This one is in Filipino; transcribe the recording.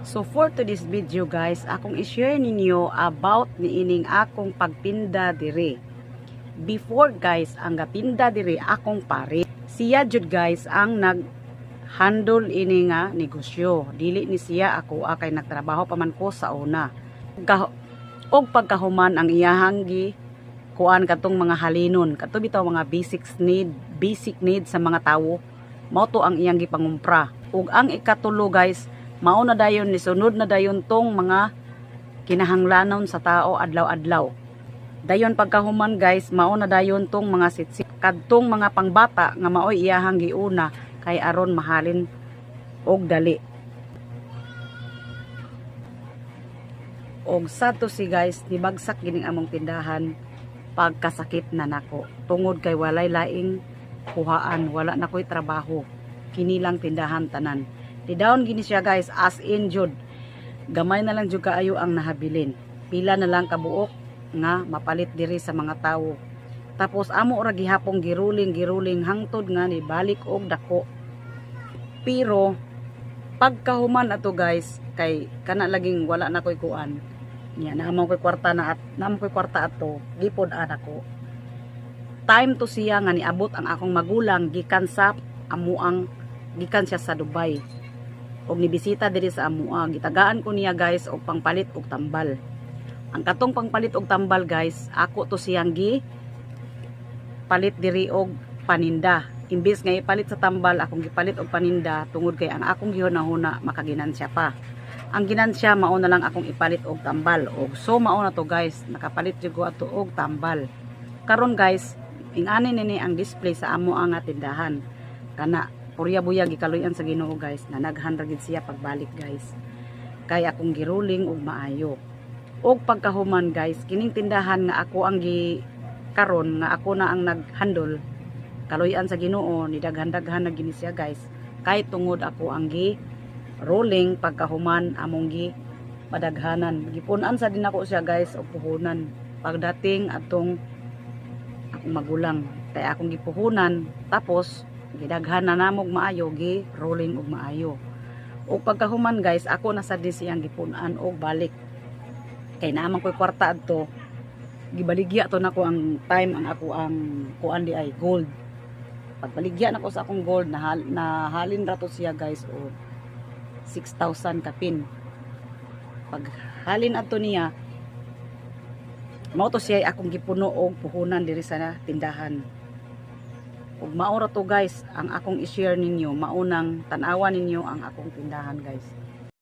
So for today's video guys, akong i-share ninyo about niining akong pagtinda dire. Before guys, ang gapinda dire akong pare. Siya jud guys ang nag-handle ini nga negosyo. Dili ni siya ako kay nagtrabaho pa man ko sa una. Og pagkahuman ang iyahang kuan katong mga halinon, kato bitaw mga basic need sa mga tawo. Mao to ang iyang gipangumpra. Ug ang ikatulo guys, mao na dayon ni sunod na dayon tong mga kinahanglanon sa tao adlaw-adlaw. Dayon pagkahuman guys, mao na dayon tong mga sitsit kadtong mga pangbata nga maoy iyahang giuna kay aron mahalin og dali. Og sato si guys, nibagsak gining among tindahan pagkasakit na nako. Tungod kay walay laing kuhaan, wala na ko'y trabaho. Kinilang tindahan tanan. Tidawon gini siya guys, as in jud. Gamay na lang jud kaayo ang nahabilin. Pila na lang kabuok nga mapalit diri sa mga tawo. Tapos amo ra gihapong giruling hangtod nga ni balik og dako. Pero pagkahuman ato guys, kay kana laging wala na ko'y kuan. Nya naamang ko'y kwarta ato, gipod anak ko. Time to siya nga niabot ang akong magulang gikan siya sa Dubai. Og nibisita diri sa amua, gitagaan ko niya guys og pangpalit og tambal. Ang katong pangpalit og tambal guys, ako to siyang palit diri og paninda. Imbis nga ipalit sa tambal, akong gipalit og paninda tungod kay ang akong gihuna-huna makaginansya pa. Ang ginansya mao na lang akong ipalit og tambal. Og so mao na to guys, nakapalit jud ko ato og tambal. Karon guys, ingani nini ang display sa amo nga tindahan. Kana purya-buya gikaluyan sa Ginoo guys, na naghandra gid siya pagbalik guys. Kay akong giruling og maayo. Og pagkahuman guys, kining tindahan nga ako ang karon nga ako na ang naghandle, kaluyan sa Ginoo ni daghan-daghan na gini siya guys. Kay tungod ako ang rolling pagkahuman among padaghanan. Gipunan sa din ako siya guys og puhunan. Pagdating atong akong magulang, kay akong gipuhunan tapos gidaghan na namog maayo, rolling og maayo. Og pagkahuman guys, ako na sa din siyang gipunan og balik. Kay naamang ko'y kwarta adto, gibaligya to nako ang time ang ako ang kuan di ay gold. Pagbaligya nako sa akong gold, nahalin ra to siya guys o 6,000 kapin. Pag halin ato niya, mao to siya akong gipuno og puhunan diri sa tindahan. Ug mao ra to guys ang akong i-share ninyo, maunang tan-awan ninyo ang akong tindahan guys.